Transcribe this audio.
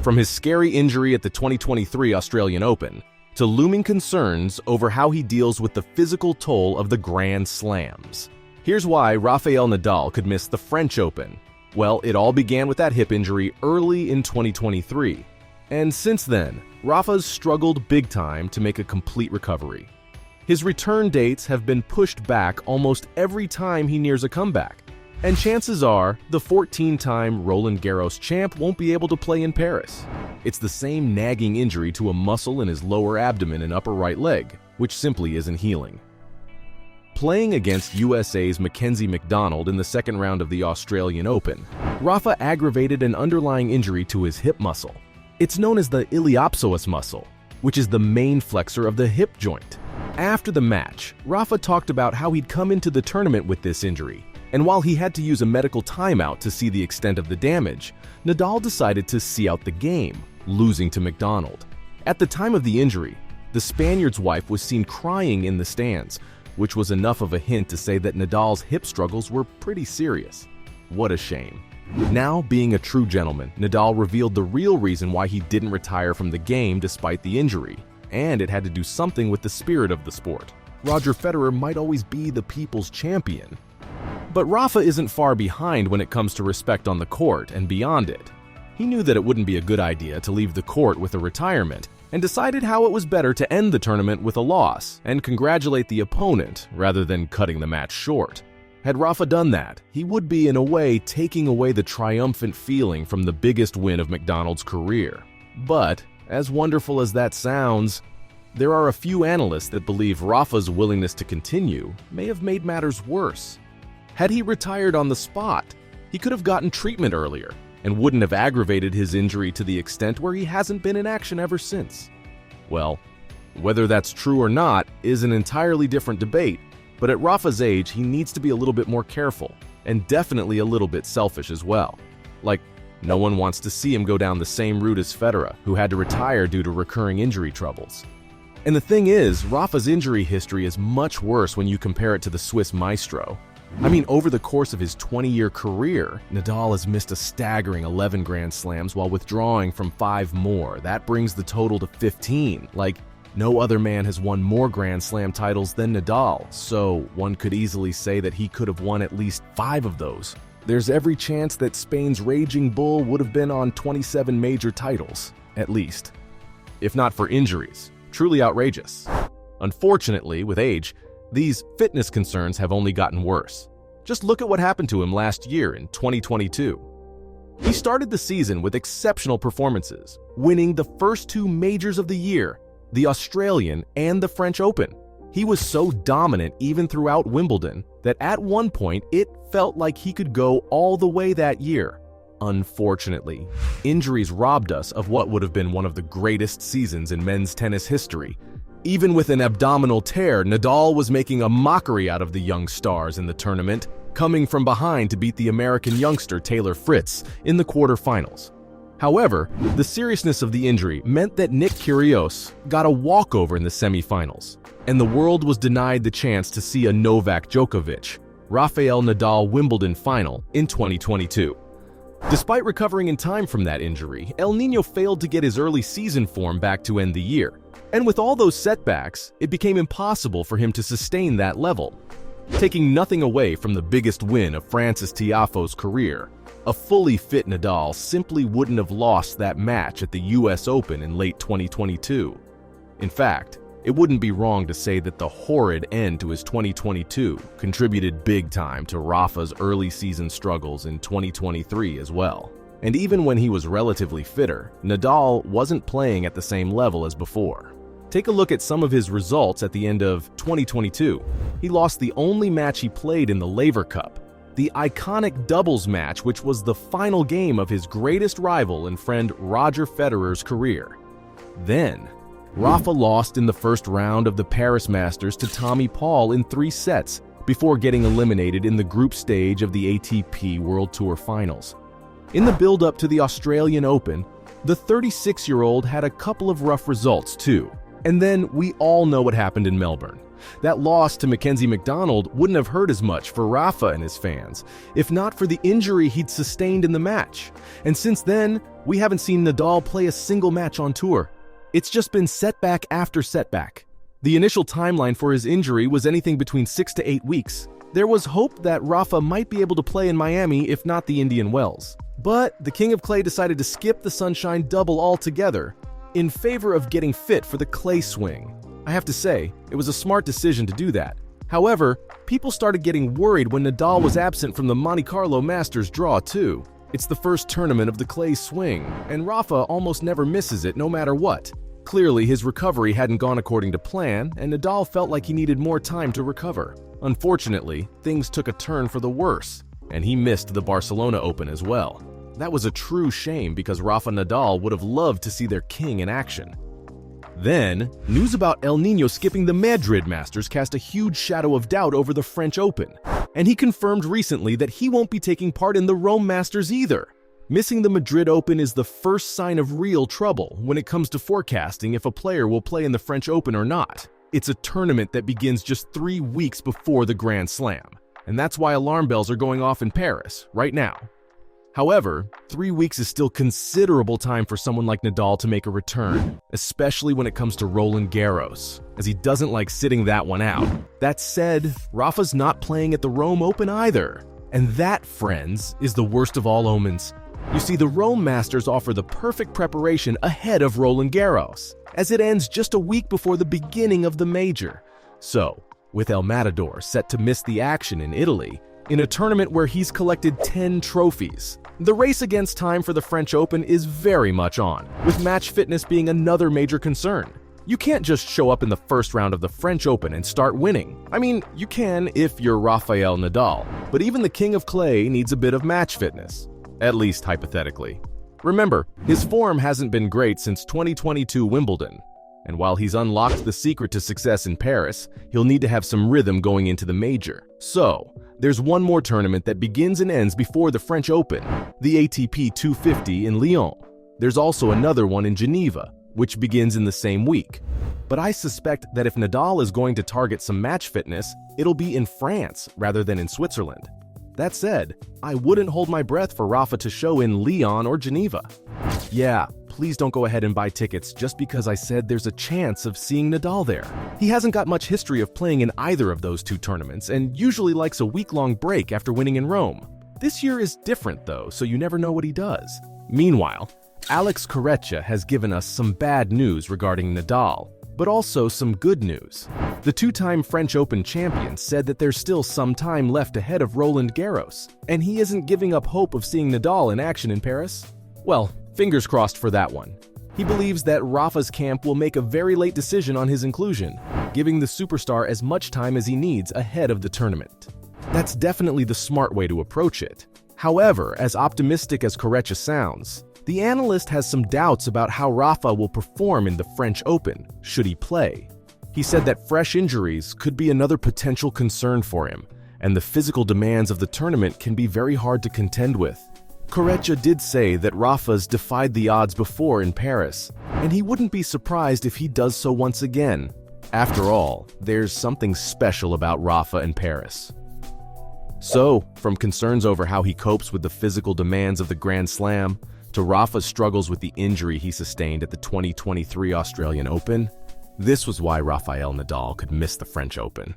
From his scary injury at the 2023 Australian Open to looming concerns over how he deals with the physical toll of the Grand Slams. Here's why Rafael Nadal could miss the French Open. Well, it all began with that hip injury early in 2023. And since then, Rafa's struggled big time to make a complete recovery. His return dates have been pushed back almost every time he nears a comeback. And chances are, the 14-time Roland Garros champ won't be able to play in Paris. It's the same nagging injury to a muscle in his lower abdomen and upper right leg, which simply isn't healing. Playing against USA's Mackenzie McDonald in the second round of the Australian Open, Rafa aggravated an underlying injury to his hip muscle. It's known as the iliopsoas muscle, which is the main flexor of the hip joint. After the match, Rafa talked about how he'd come into the tournament with this injury, and while he had to use a medical timeout to see the extent of the damage, Nadal decided to see out the game, losing to McDonald. At the time of the injury, the Spaniard's wife was seen crying in the stands, which was enough of a hint to say that Nadal's hip struggles were pretty serious. What a shame. Now, being a true gentleman, Nadal revealed the real reason why he didn't retire from the game despite the injury, and it had to do something with the spirit of the sport. Roger Federer might always be the people's champion. But Rafa isn't far behind when it comes to respect on the court and beyond it. He knew that it wouldn't be a good idea to leave the court with a retirement, and decided how it was better to end the tournament with a loss and congratulate the opponent rather than cutting the match short. Had Rafa done that, he would be, in a way, taking away the triumphant feeling from the biggest win of McDonald's career. But, as wonderful as that sounds, there are a few analysts that believe Rafa's willingness to continue may have made matters worse. Had he retired on the spot, he could have gotten treatment earlier and wouldn't have aggravated his injury to the extent where he hasn't been in action ever since. Well, whether that's true or not is an entirely different debate, but at Rafa's age, he needs to be a little bit more careful and definitely a little bit selfish as well. Like, no one wants to see him go down the same route as Federer, who had to retire due to recurring injury troubles. And the thing is, Rafa's injury history is much worse when you compare it to the Swiss maestro. I mean, over the course of his 20-year career, Nadal has missed a staggering 11 Grand Slams while withdrawing from 5 more. That brings the total to 15. Like, no other man has won more Grand Slam titles than Nadal, so one could easily say that he could have won at least 5 of those. There's every chance that Spain's Raging Bull would have been on 27 major titles, at least. If not for injuries. Truly outrageous. Unfortunately, with age, these fitness concerns have only gotten worse. Just look at what happened to him last year in 2022. He started the season with exceptional performances, winning the first 2 majors of the year, the Australian and the French Open. He was so dominant even throughout Wimbledon that at one point it felt like he could go all the way that year. Unfortunately, injuries robbed us of what would have been one of the greatest seasons in men's tennis history. Even with an abdominal tear, Nadal was making a mockery out of the young stars in the tournament, coming from behind to beat the American youngster Taylor Fritz in the quarterfinals. However, the seriousness of the injury meant that Nick Kyrgios got a walkover in the semifinals, and the world was denied the chance to see a Novak Djokovic, Rafael Nadal Wimbledon final in 2022. Despite recovering in time from that injury, El Niño failed to get his early season form back to end the year. And with all those setbacks, it became impossible for him to sustain that level. Taking nothing away from the biggest win of Frances Tiafoe's career, a fully fit Nadal simply wouldn't have lost that match at the US Open in late 2022. In fact, it wouldn't be wrong to say that the horrid end to his 2022 contributed big time to Rafa's early season struggles in 2023 as well. And even when he was relatively fitter, Nadal wasn't playing at the same level as before. Take a look at some of his results at the end of 2022. He lost the only match he played in the Laver Cup, the iconic doubles match which was the final game of his greatest rival and friend Roger Federer's career. Then, Rafa lost in the first round of the Paris Masters to Tommy Paul in 3 sets before getting eliminated in the group stage of the ATP World Tour Finals. In the build-up to the Australian Open, the 36-year-old had a couple of rough results too. And then we all know what happened in Melbourne. That loss to Mackenzie McDonald wouldn't have hurt as much for Rafa and his fans, if not for the injury he'd sustained in the match. And since then, we haven't seen Nadal play a single match on tour. It's just been setback after setback. The initial timeline for his injury was anything between 6 to 8 weeks. There was hope that Rafa might be able to play in Miami if not the Indian Wells. But the King of Clay decided to skip the Sunshine Double altogether in favor of getting fit for the clay swing. I have to say, it was a smart decision to do that. However, people started getting worried when Nadal was absent from the Monte Carlo Masters draw too. It's the first tournament of the clay swing, and Rafa almost never misses it no matter what. Clearly, his recovery hadn't gone according to plan, and Nadal felt like he needed more time to recover. Unfortunately, things took a turn for the worse, and he missed the Barcelona Open as well. That was a true shame because Rafa Nadal would have loved to see their king in action. Then, news about El Niño skipping the Madrid Masters cast a huge shadow of doubt over the French Open, and he confirmed recently that he won't be taking part in the Rome Masters either. Missing the Madrid Open is the first sign of real trouble when it comes to forecasting if a player will play in the French Open or not. It's a tournament that begins just 3 weeks before the Grand Slam, and that's why alarm bells are going off in Paris right now. However, 3 weeks is still considerable time for someone like Nadal to make a return, especially when it comes to Roland Garros, as he doesn't like sitting that one out. That said, Rafa's not playing at the Rome Open either. And that, friends, is the worst of all omens. You see, the Rome Masters offer the perfect preparation ahead of Roland Garros, as it ends just a week before the beginning of the major. So, with El Matador set to miss the action in Italy, in a tournament where he's collected 10 trophies, the race against time for the French Open is very much on, with match fitness being another major concern. You can't just show up in the first round of the French Open and start winning. I mean, you can if you're Rafael Nadal, but even the King of Clay needs a bit of match fitness, at least hypothetically. Remember, his form hasn't been great since 2022 Wimbledon, and while he's unlocked the secret to success in Paris, he'll need to have some rhythm going into the major. So, there's one more tournament that begins and ends before the French Open, the ATP 250 in Lyon. There's also another one in Geneva, which begins in the same week. But I suspect that if Nadal is going to target some match fitness, it'll be in France rather than in Switzerland. That said, I wouldn't hold my breath for Rafa to show in Lyon or Geneva. Yeah, please don't go ahead and buy tickets just because I said there's a chance of seeing Nadal there. He hasn't got much history of playing in either of those two tournaments and usually likes a week-long break after winning in Rome. This year is different though, so you never know what he does. Meanwhile, Alex Corretja has given us some bad news regarding Nadal, but also some good news. The two-time French Open champion said that there's still some time left ahead of Roland Garros, and he isn't giving up hope of seeing Nadal in action in Paris. Well, fingers crossed for that one. He believes that Rafa's camp will make a very late decision on his inclusion, giving the superstar as much time as he needs ahead of the tournament. That's definitely the smart way to approach it. However, as optimistic as Corretja sounds, the analyst has some doubts about how Rafa will perform in the French Open, should he play. He said that fresh injuries could be another potential concern for him, and the physical demands of the tournament can be very hard to contend with. Corretja did say that Rafa's defied the odds before in Paris, and he wouldn't be surprised if he does so once again. After all, there's something special about Rafa in Paris. So, from concerns over how he copes with the physical demands of the Grand Slam, to Rafa's struggles with the injury he sustained at the 2023 Australian Open, this was why Rafael Nadal could miss the French Open.